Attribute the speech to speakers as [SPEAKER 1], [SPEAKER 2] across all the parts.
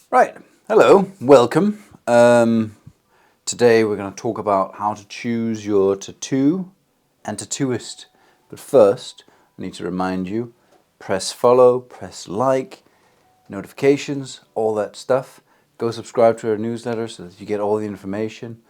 [SPEAKER 1] Right, hello, welcome. Today we're going to talk about how to choose your tattoo and tattooist. But first, I need to remind you, press follow, press like, notifications, all that stuff. Go subscribe to our newsletter so that you get all the information.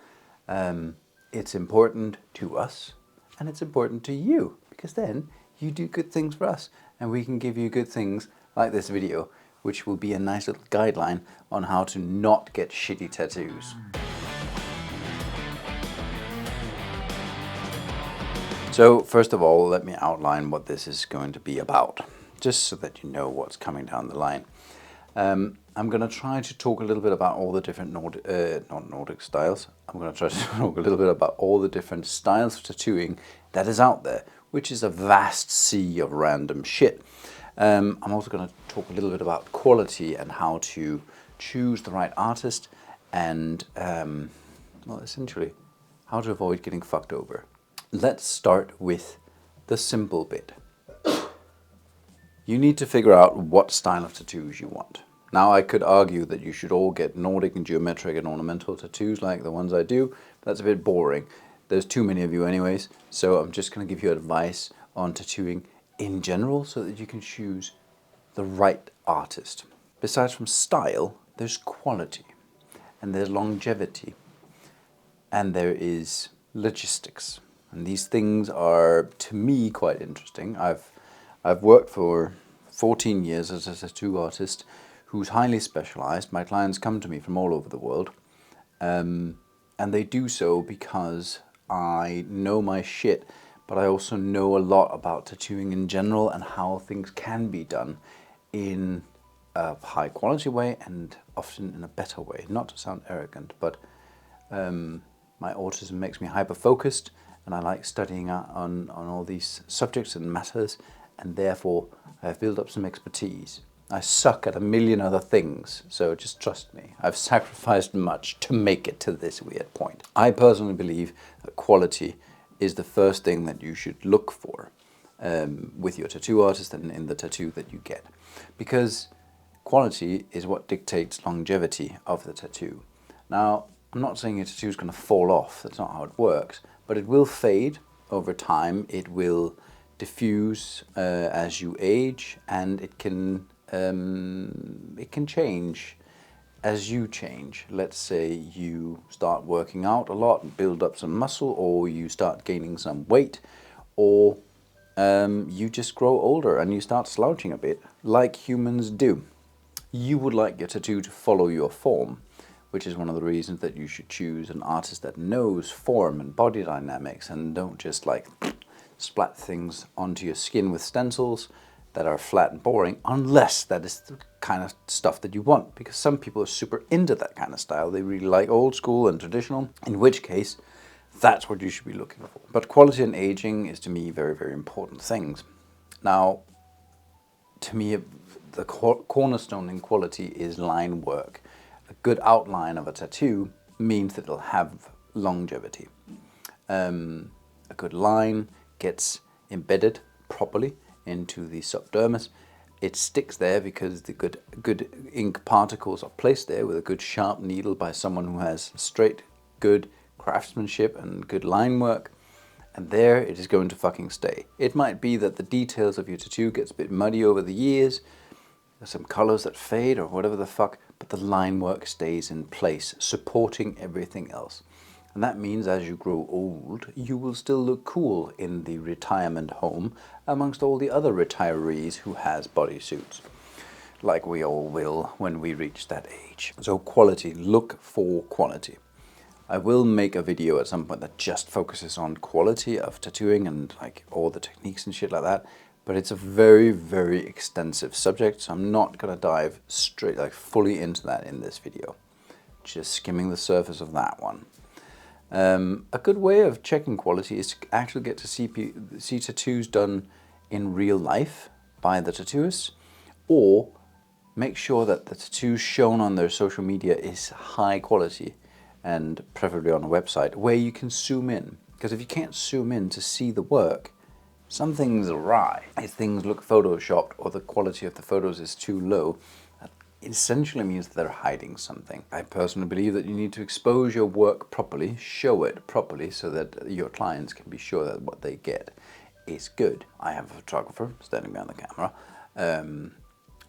[SPEAKER 1] It's important to us and it's important to you because then you do good things for us and we can give you good things like this video, which will be a nice little guideline on how to not get shitty tattoos. So first of all, let me outline what this is going to be about, just so that you know what's coming down the line. I'm going to try to talk a little bit about all the different not Nordic styles. I'm going to try to talk a little bit about all the different styles of tattooing that is out there, which is a vast sea of random shit. I'm also going to talk a little bit about quality and how to choose the right artist and, well, essentially, how to avoid getting fucked over. Let's start with the simple bit. You need to figure out what style of tattoos you want. Now, I could argue that you should all get Nordic and geometric and ornamental tattoos like the ones I do. That's a bit boring. There's too many of you anyways, so I'm just going to give you advice on tattooing in general so that you can choose the right artist. Besides from style, there's quality, and there's longevity, and there is logistics. And these things are, to me, quite interesting. I've worked for 14 years as a tattoo artist who's highly specialized. My clients come to me from all over the world, and they do so because I know my shit, but I also know a lot about tattooing in general and how things can be done in a high quality way and often in a better way. Not to sound arrogant, but my autism makes me hyper focused and I like studying on all these subjects and matters, and therefore I have built up some expertise. I suck at a million other things, so just trust me. I've sacrificed much to make it to this weird point. I personally believe that quality is the first thing that you should look for with your tattoo artist and in the tattoo that you get. Because quality is what dictates longevity of the tattoo. Now, I'm not saying your tattoo is going to fall off, that's not how it works, but it will fade over time, it will diffuse as you age, and it can change as you change. Let's say you start working out a lot and build up some muscle, or you start gaining some weight, or you just grow older and you start slouching a bit, like humans do. You would like your tattoo to follow your form, which is one of the reasons that you should choose an artist that knows form and body dynamics and don't just like splat things onto your skin with stencils that are flat and boring, unless that is the kind of stuff that you want, because some people are super into that kind of style. They really like old school and traditional, in which case that's what you should be looking for. But quality and aging is, to me, very, very important things. Now, to me, the cornerstone in quality is line work. A good outline of a tattoo means that it'll have longevity. A good line gets embedded properly into the subdermis. It sticks there because the good ink particles are placed there with a good sharp needle by someone who has straight, good craftsmanship and good line work. And there it is going to fucking stay. It might be that the details of your tattoo gets a bit muddy over the years. There's some colors that fade or whatever the fuck, but the line work stays in place, supporting everything else. And that means as you grow old, you will still look cool in the retirement home amongst all the other retirees who has bodysuits, like we all will when we reach that age. So quality, look for quality. I will make a video at some point that just focuses on quality of tattooing and like all the techniques and shit like that. But it's a very, very extensive subject, so I'm not gonna dive straight, like fully into that in this video. Just skimming the surface of that one. A good way of checking quality is to actually get to see tattoos done in real life by the tattooists, or make sure that the tattoos shown on their social media is high quality, and preferably on a website where you can zoom in. Because if you can't zoom in to see the work, something's awry. If things look photoshopped or the quality of the photos is too low, essentially means that they're hiding something. I personally believe that you need to expose your work properly, show it properly, so that your clients can be sure that what they get is good. I have a photographer standing behind the camera.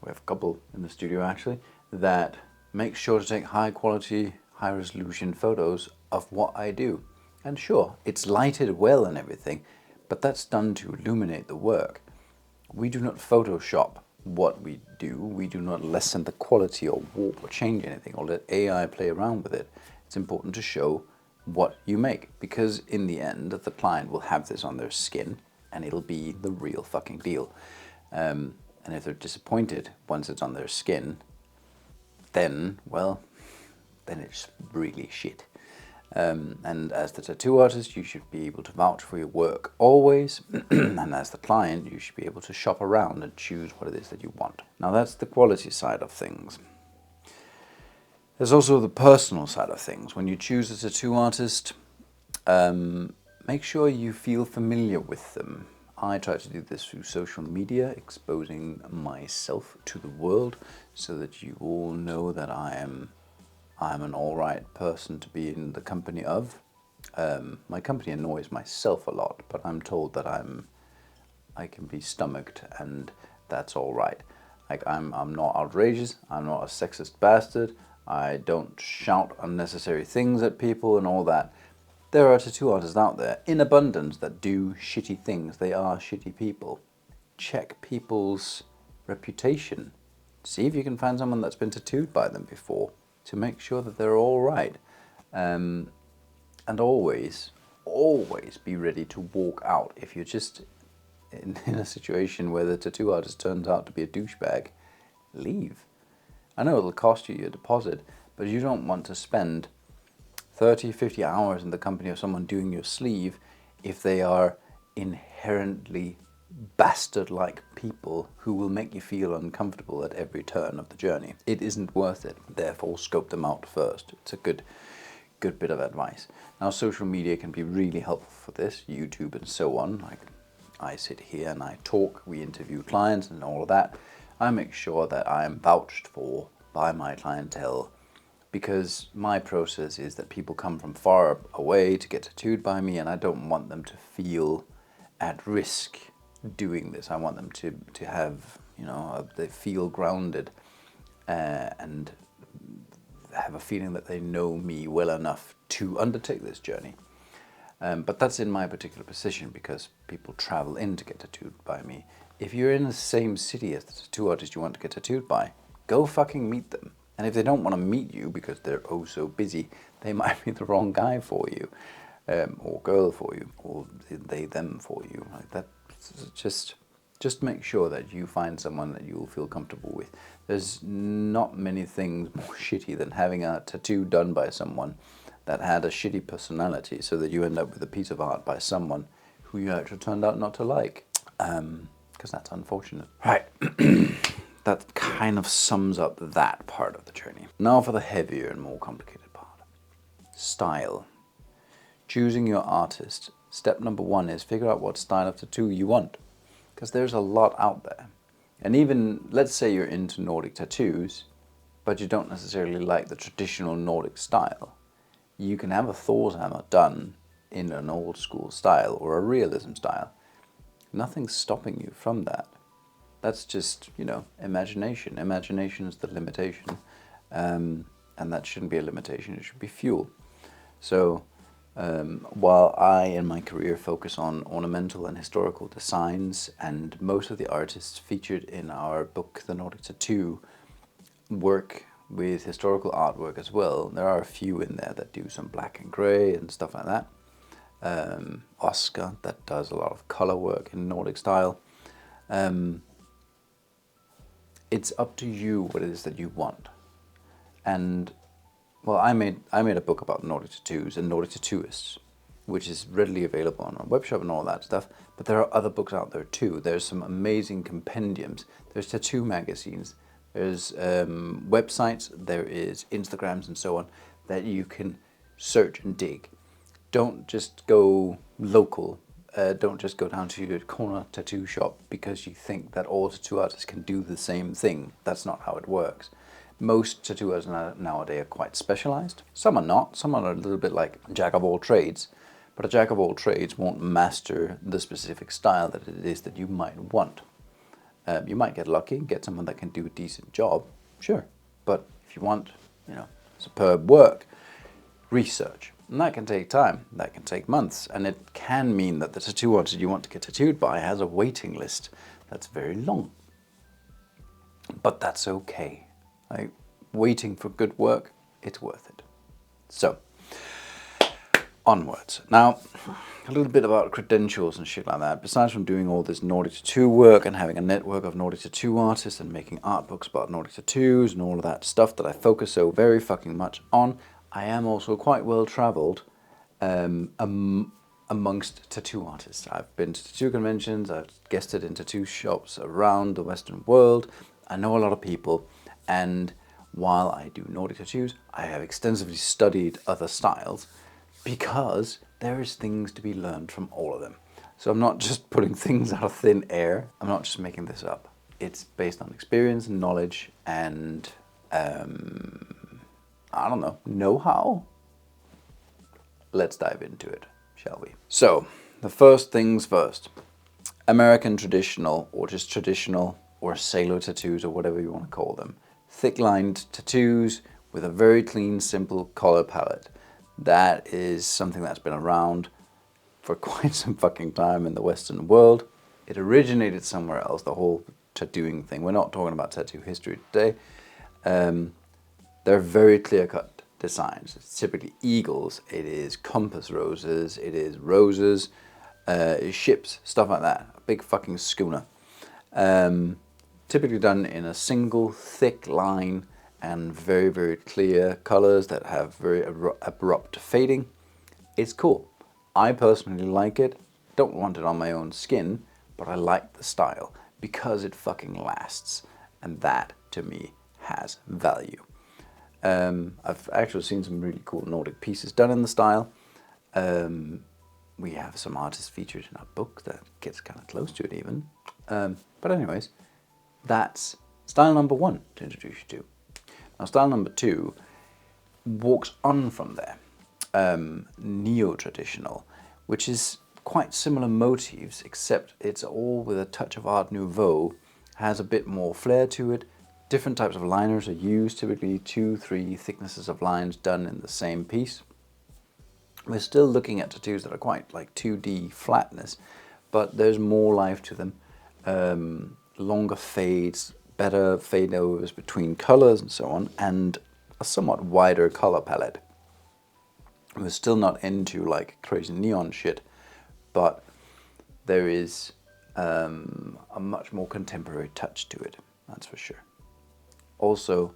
[SPEAKER 1] We have a couple in the studio actually that make sure to take high quality, high resolution photos of what I do. And sure, it's lighted well and everything, but that's done to illuminate the work. We do not Photoshop what we do. We do not lessen the quality or warp or change anything or let AI play around with it. It's important to show what you make, because in the end the client will have this on their skin and it'll be the real fucking deal. And if they're disappointed once it's on their skin, then, well, then it's really shit. And as the tattoo artist, you should be able to vouch for your work always. And as the client, you should be able to shop around and choose what it is that you want. Now that's the quality side of things. There's also the personal side of things. When you choose a tattoo artist, make sure you feel familiar with them. I try to do this through social media, exposing myself to the world so that you all know that I'm an alright person to be in the company of. My company annoys myself a lot, but I'm told that I can be stomached and that's alright. Like I'm not outrageous, I'm not a sexist bastard, I don't shout unnecessary things at people and all that. There are tattoo artists out there in abundance that do shitty things. They are shitty people. Check people's reputation. See if you can find someone that's been tattooed by them before, to make sure that they're all right. And always be ready to walk out. If you're just in a situation where the tattoo artist turns out to be a douchebag, leave. I know it'll cost you your deposit, but you don't want to spend 30, 50 hours in the company of someone doing your sleeve if they are inherently bastard-like people who will make you feel uncomfortable at every turn of the journey. It isn't worth it. Therefore, scope them out first. It's a good bit of advice. Now, social media can be really helpful for this, YouTube and so on. Like, I sit here and I talk, we interview clients and all of that. I make sure that I am vouched for by my clientele, because my process is that people come from far away to get tattooed by me, and I don't want them to feel at risk doing this. I want them to have, they feel grounded and have a feeling that they know me well enough to undertake this journey. But that's in my particular position because people travel in to get tattooed by me. If you're in the same city as the tattoo artist you want to get tattooed by, go fucking meet them. And if they don't want to meet you because they're oh so busy, they might be the wrong guy for you, or girl for you, or they them for you. Like that, just make sure that you find someone that you'll feel comfortable with. There's not many things more shitty than having a tattoo done by someone that had a shitty personality, so that you end up with a piece of art by someone who you actually turned out not to like, because that's unfortunate. Right. That kind of sums up that part of the journey. Now for the heavier and more complicated part. Style. Choosing your artist. Step number 1 is figure out what style of tattoo you want, because there's a lot out there. And even, let's say you're into Nordic tattoos, but you don't necessarily like the traditional Nordic style. You can have a Thor's hammer done in an old school style or a realism style. Nothing's stopping you from that. That's just, imagination. Imagination is the limitation. And that shouldn't be a limitation, it should be fuel. So, while I in my career focus on ornamental and historical designs, and most of the artists featured in our book, The Nordic Tattoo, work with historical artwork as well. There are a few in there that do some black and grey and stuff like that. Oscar, that does a lot of color work in Nordic style. It's up to you what it is that you want. And, well, I made a book about Nordic tattoos and Nordic tattooists, which is readily available on our webshop and all that stuff. But there are other books out there too. There's some amazing compendiums. There's tattoo magazines. There's websites. There is Instagrams and so on that you can search and dig. Don't just go local. Don't just go down to your corner tattoo shop because you think that all tattoo artists can do the same thing. That's not how it works. Most tattoo artists nowadays are quite specialized. Some are not. Some are a little bit like jack of all trades. But a jack of all trades won't master the specific style that it is that you might want. You might get lucky, get someone that can do a decent job, sure. But if you want, superb work, research. And that can take time, that can take months, and it can mean that the tattoo artist you want to get tattooed by has a waiting list that's very long. But that's okay. Like, waiting for good work, it's worth it. So, onwards. Now, a little bit about credentials and shit like that. Besides from doing all this Nordic tattoo work and having a network of Nordic tattoo artists and making art books about Nordic tattoos and all of that stuff that I focus so very fucking much on, I am also quite well traveled amongst tattoo artists. I've been to tattoo conventions, I've guested in tattoo shops around the Western world. I know a lot of people, and while I do Nordic tattoos, I have extensively studied other styles because there is things to be learned from all of them. So I'm not just putting things out of thin air. I'm not just making this up. It's based on experience and knowledge and I don't know-how. Let's dive into it, shall we? So, the first things first. American traditional, or just traditional, or sailor tattoos, or whatever you want to call them. Thick-lined tattoos with a very clean, simple color palette. That is something that's been around for quite some fucking time in the Western world. It originated somewhere else, the whole tattooing thing. We're not talking about tattoo history today. They're very clear-cut designs. It's typically eagles, it is compass roses, it is roses, ships, stuff like that. A big fucking schooner. Typically done in a single thick line and very, very clear colors that have very abrupt fading. It's cool. I personally like it. Don't want it on my own skin, but I like the style because it fucking lasts. And that, to me, has value. I've actually seen some really cool Nordic pieces done in the style. We have some artists featured in our book that gets kind of close to it even. But anyways, that's style number one to introduce you to. Now style number two walks on from there. Neo-traditional, which is quite similar motifs, except it's all with a touch of Art Nouveau, has a bit more flair to it. Different types of liners are used, typically 2-3 thicknesses of lines done in the same piece. We're still looking at tattoos that are quite like 2D flatness, but there's more life to them. Longer fades, better fade overs between colors and so on, and a somewhat wider color palette. We're still not into like crazy neon shit, but there is a much more contemporary touch to it, that's for sure. Also,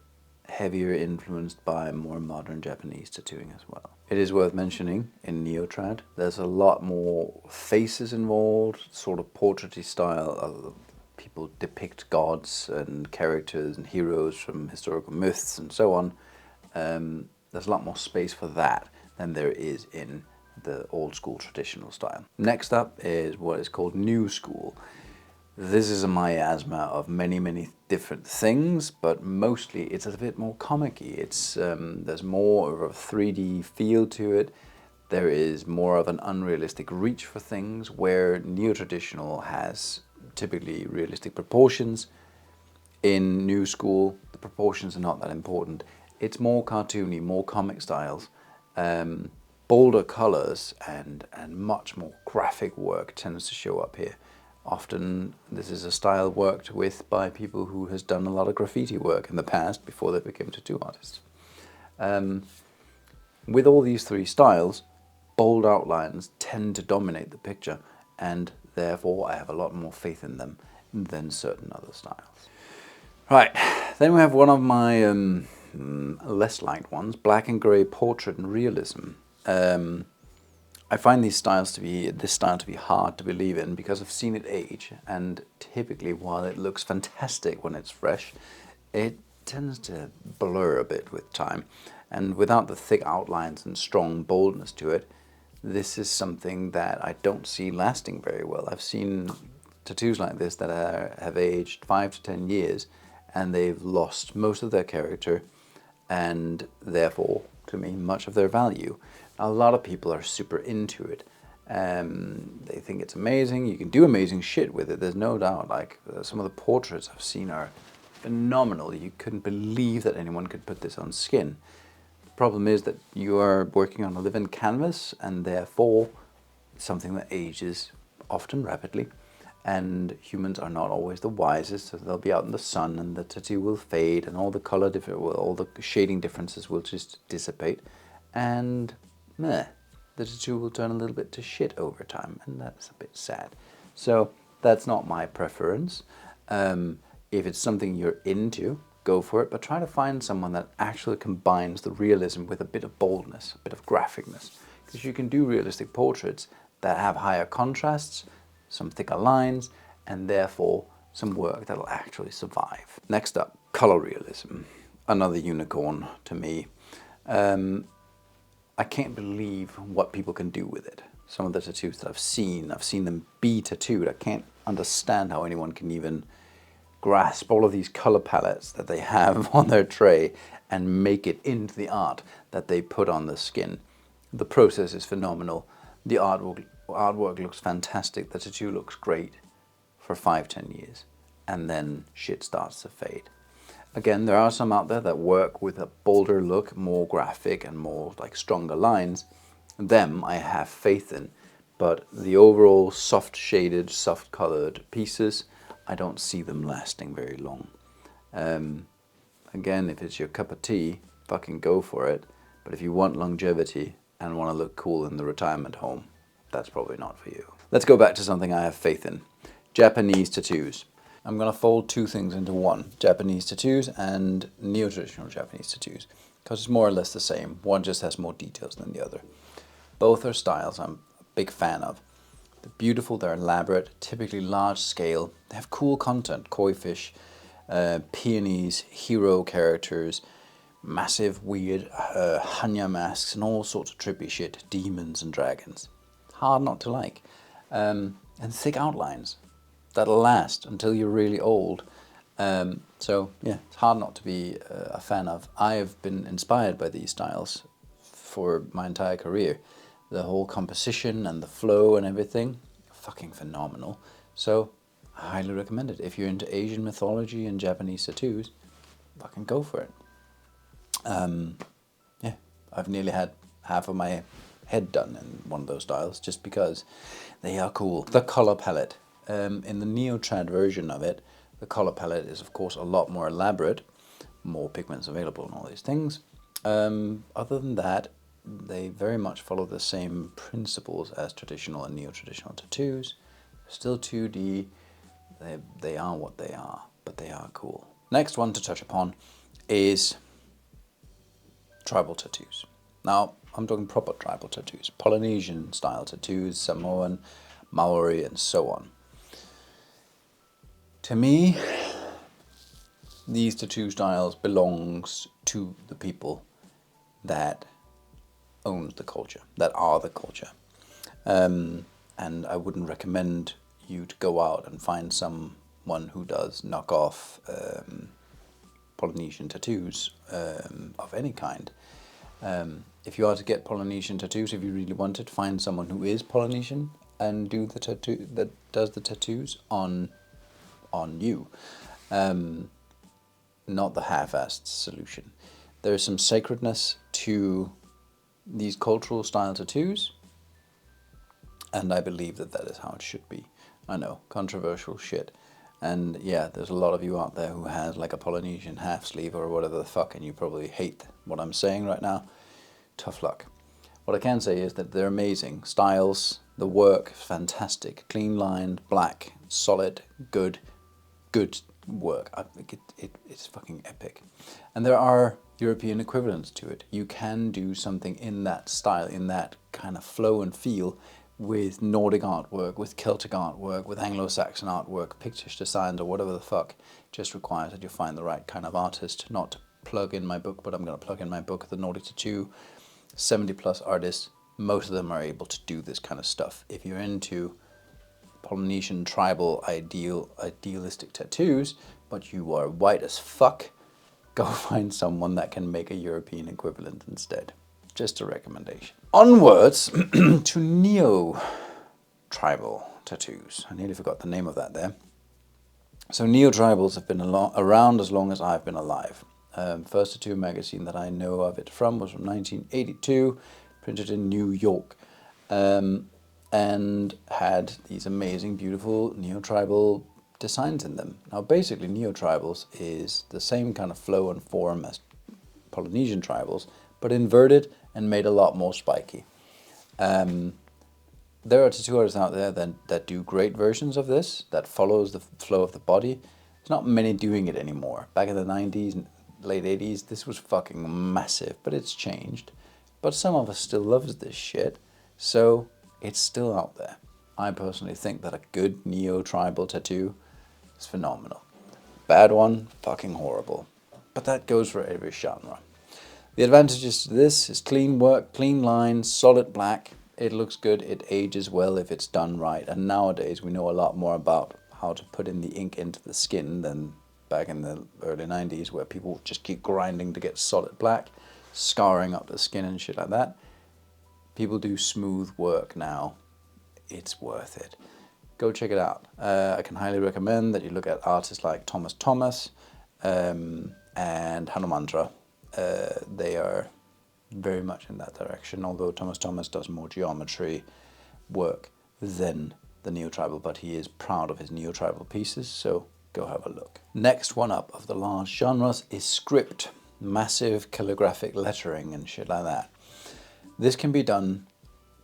[SPEAKER 1] heavier influenced by more modern Japanese tattooing as well. It is worth mentioning, in Neotrad, there's a lot more faces involved, sort of portraity style. People depict gods and characters and heroes from historical myths and so on. There's a lot more space for that than there is in the old school traditional style. Next up is what is called New School. This is a miasma of many, many different things, but mostly it's a bit more comic-y. It's, there's more of a 3D feel to it. There is more of an unrealistic reach for things, where neo-traditional has typically realistic proportions. In New School, the proportions are not that important. It's more cartoony, more comic styles, bolder colors, and much more graphic work tends to show up here. Often this is a style worked with by people who has done a lot of graffiti work in the past before they became tattoo artists. With all these three styles, bold outlines tend to dominate the picture, and therefore I have a lot more faith in them than certain other styles. Right, then we have one of my less liked ones, black and grey portrait and realism. I find this style to be hard to believe in because I've seen it age, and typically while it looks fantastic when it's fresh, it tends to blur a bit with time, and without the thick outlines and strong boldness to it, this is something that I don't see lasting very well. I've seen tattoos like this that have aged 5 to 10 years, and they've lost most of their character and therefore, to me, much of their value. A lot of people are super into it. They think it's amazing. You can do amazing shit with it. There's no doubt. Like some of the portraits I've seen are phenomenal. You couldn't believe that anyone could put this on skin. The problem is that you are working on a living canvas, and therefore something that ages often rapidly. And humans are not always the wisest, so they'll be out in the sun, and the tattoo will fade, and all the color all the shading differences will just dissipate, and the tattoo will turn a little bit to shit over time, and that's a bit sad. So that's not my preference. If it's something you're into, go for it, but try to find someone that actually combines the realism with a bit of boldness, a bit of graphicness, because you can do realistic portraits that have higher contrasts, some thicker lines, and therefore some work that'll actually survive. Next up, color realism, another unicorn to me. I can't believe what people can do with it. Some of the tattoos that I've seen them be tattooed. I can't understand how anyone can even grasp all of these color palettes that they have on their tray and make it into the art that they put on the skin. The process is phenomenal. The artwork looks fantastic. The tattoo looks great for 5-10 years, and then shit starts to fade. Again, there are some out there that work with a bolder look, more graphic and more like stronger lines. Them I have faith in, but the overall soft shaded, soft colored pieces, I don't see them lasting very long. Again, if it's your cup of tea, fucking go for it. But if you want longevity and want to look cool in the retirement home, that's probably not for you. Let's go back to something I have faith in. Japanese tattoos. I'm going to fold two things into one. Japanese tattoos and neo-traditional Japanese tattoos. Because it's more or less the same. One just has more details than the other. Both are styles I'm a big fan of. They're beautiful, they're elaborate, typically large scale. They have cool content, koi fish, peonies, hero characters, massive weird Hanya masks and all sorts of trippy shit, demons and dragons. Hard not to like. And thick outlines that'll last until you're really old. So yeah, it's hard not to be a fan of. I have been inspired by these styles for my entire career. The whole composition and the flow and everything, fucking phenomenal. So I highly recommend it. If you're into Asian mythology and Japanese tattoos, fucking go for it. Yeah, I've nearly had half of my head done in one of those styles just because they are cool. The color palette. In the neo-trad version of it, the color palette is of course a lot more elaborate, more pigments available and all these things. Other than that, they very much follow the same principles as traditional and neo-traditional tattoos. Still 2D, they are what they are, but they are cool. Next one to touch upon is tribal tattoos. Now, I'm talking proper tribal tattoos, Polynesian style tattoos, Samoan, Maori, and so on. To me, these tattoo styles belongs to the people that owns the culture, that are the culture. And I wouldn't recommend you to go out and find someone who does knockoff Polynesian tattoos of any kind. If you are to get Polynesian tattoos, if you really want it, find someone who is Polynesian and do the tattoo that does the tattoos on you, not the half-assed solution. There is some sacredness to these cultural style tattoos, and I believe that that is how it should be. I know, controversial shit. And yeah, there's a lot of you out there who has like a Polynesian half sleeve or whatever the fuck, and you probably hate what I'm saying right now. Tough luck. What I can say is that they're amazing. Styles, the work, fantastic. Clean lined, black, solid, good work. I think it's fucking epic. And there are European equivalents to it. You can do something in that style, in that kind of flow and feel with Nordic artwork, with Celtic artwork, with Anglo-Saxon artwork, pictures, designs, or whatever the fuck. It just requires that you find the right kind of artist. Not to plug in my book, but I'm going to plug in my book, The Nordic Tattoo. 70 plus artists, most of them are able to do this kind of stuff. If you're into Polynesian tribal idealistic tattoos, but you are white as fuck, go find someone that can make a European equivalent instead. Just a recommendation. Onwards to neo-tribal tattoos. I nearly forgot the name of that there. So neo-tribals have been around as long as I've been alive. First tattoo magazine that I know of it from was from 1982, printed in New York, and had these amazing, beautiful neo-tribal designs in them. Now basically neo-tribals is the same kind of flow and form as Polynesian tribals, but inverted and made a lot more spiky. There are tattoo artists out there that do great versions of this, that follows the flow of the body. There's not many doing it anymore. Back in the 90s and late 80s, this was fucking massive, but it's changed. But some of us still loves this shit, so it's still out there. I personally think that a good neo-tribal tattoo is phenomenal. Bad one, fucking horrible. But that goes for every genre. The advantages to this is clean work, clean lines, solid black. It looks good, it ages well if it's done right. And nowadays we know a lot more about how to put in the ink into the skin than back in the early 90s, where people just keep grinding to get solid black, scarring up the skin and shit like that. People do smooth work now. It's worth it. Go check it out. I can highly recommend that you look at artists like Thomas and Hanumantra. They are very much in that direction, although Thomas does more geometry work than the neo-tribal, but he is proud of his neo-tribal pieces, so go have a look. Next one up of the large genres is script, massive calligraphic lettering and shit like that. This can be done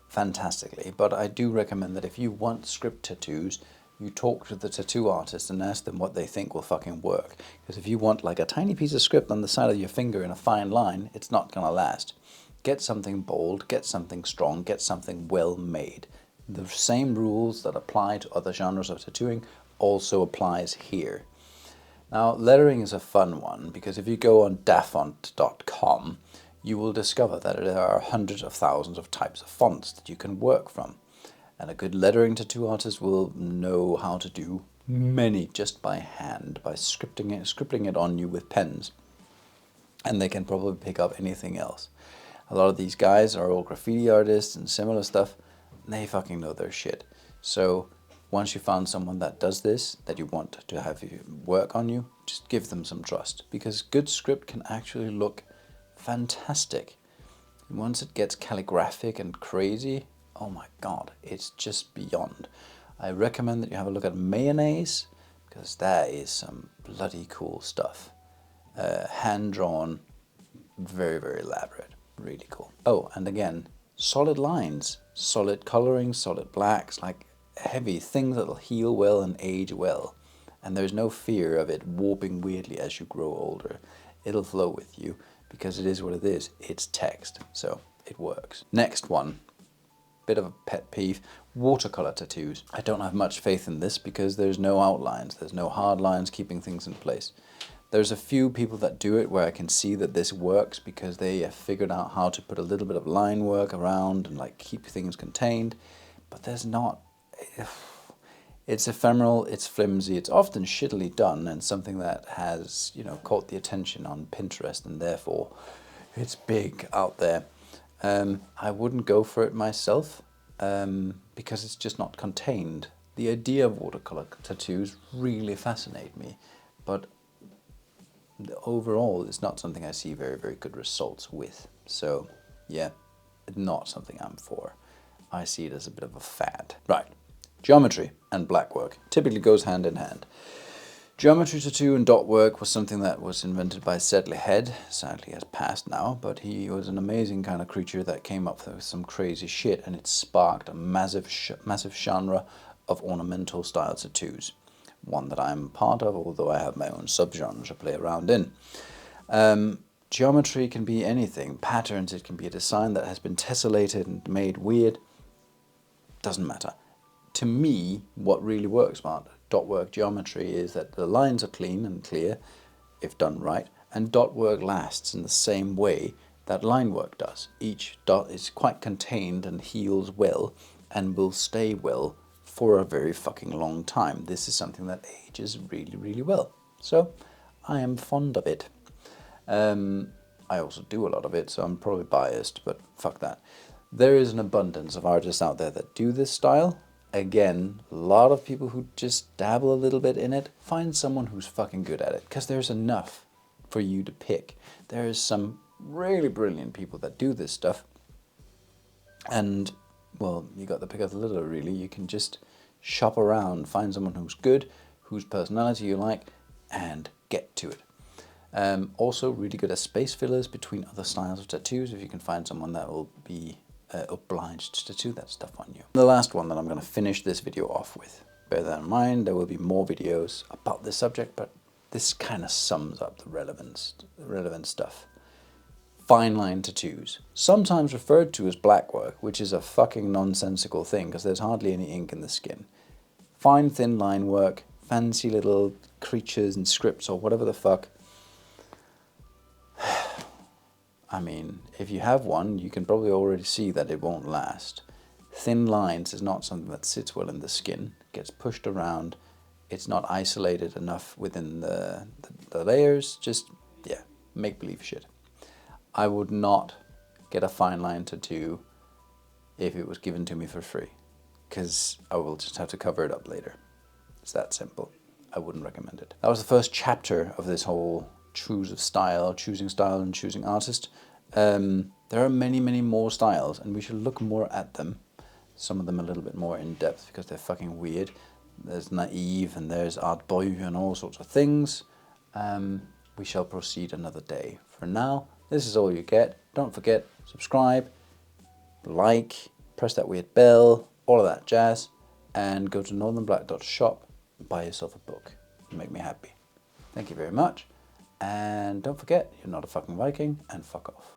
[SPEAKER 1] fantastically, but I do recommend that if you want script tattoos, you talk to the tattoo artist and ask them what they think will fucking work. Because if you want like a tiny piece of script on the side of your finger in a fine line, it's not gonna last. Get something bold, get something strong, get something well made. The same rules that apply to other genres of tattooing also applies here. Now, lettering is a fun one, because if you go on dafont.com, you will discover that there are hundreds of thousands of types of fonts that you can work from. And a good lettering tattoo artist will know how to do many just by hand, by scripting it on you with pens. And they can probably pick up anything else. A lot of these guys are all graffiti artists and similar stuff. And they fucking know their shit. So once you found someone that does this, that you want to have you work on you, just give them some trust. Because good script can actually look fantastic. And once it gets calligraphic and crazy, oh my god, it's just beyond. I recommend that you have a look at Mayonnaise, because that is some bloody cool stuff. Hand-drawn, very, very elaborate, really cool. Oh, and again, solid lines, solid coloring, solid blacks, like heavy things that'll heal well and age well. And there's no fear of it warping weirdly as you grow older. It'll flow with you, because it is what it is. It's text, so it works. Next one. Bit of a pet peeve, watercolor tattoos. I don't have much faith in this because there's no outlines, there's no hard lines keeping things in place. There's a few people that do it where I can see that this works because they have figured out how to put a little bit of line work around and like keep things contained, but there's not. It's ephemeral, it's flimsy, it's often shittily done, and something that has, you know, caught the attention on Pinterest, and therefore it's big out there. I wouldn't go for it myself because it's just not contained. The idea of watercolor tattoos really fascinate me, but overall it's not something I see very, very good results with. So yeah, not something I'm for. I see it as a bit of a fad. Right, geometry and blackwork typically goes hand in hand. Geometry tattoo and dot work was something that was invented by Sedley Head. Sadly has passed now, but he was an amazing kind of creature that came up with some crazy shit, and it sparked a massive genre of ornamental style tattoos. One that I'm part of, although I have my own subgenre to play around in. Geometry can be anything. Patterns, it can be a design that has been tessellated and made weird. Doesn't matter. To me, what really works about dot work geometry is that the lines are clean and clear, if done right, and dot work lasts in the same way that line work does. Each dot is quite contained and heals well, and will stay well for a very fucking long time. This is something that ages really, really well. So I am fond of it. I also do a lot of it, so I'm probably biased, but fuck that. There is an abundance of artists out there that do this style. Again, a lot of people who just dabble a little bit in it. Find someone who's fucking good at it, because there's enough for you to pick. There's some really brilliant people that do this stuff. And, well, you got the pick of the litter, really. You can just shop around, find someone who's good, whose personality you like, and get to it. Also really good at space fillers between other styles of tattoos, if you can find someone that will be obliged to tattoo that stuff on you. The last one that I'm going to finish this video off with. Bear that in mind, there will be more videos about this subject, but this kind of sums up the relevant stuff. Fine line tattoos, sometimes referred to as blackwork, which is a fucking nonsensical thing because there's hardly any ink in the skin. Fine thin line work, fancy little creatures and scripts or whatever the fuck. I mean, if you have one, you can probably already see that it won't last. Thin lines is not something that sits well in the skin, gets pushed around, it's not isolated enough within the layers, just, yeah, make-believe shit. I would not get a fine line tattoo if it was given to me for free, because I will just have to cover it up later. It's that simple. I wouldn't recommend it. That was the first chapter of this whole choosing style and choosing artist. There are many, many more styles, and we should look more at them. Some of them a little bit more in depth because they're fucking weird. There's naive and there's art boy and all sorts of things. We shall proceed another day. For now, this is all you get. Don't forget, subscribe, like, press that weird bell, all of that jazz, and go to northernblack.shop and buy yourself a book. It'll make me happy. Thank you very much. And don't forget, you're not a fucking Viking, and fuck off.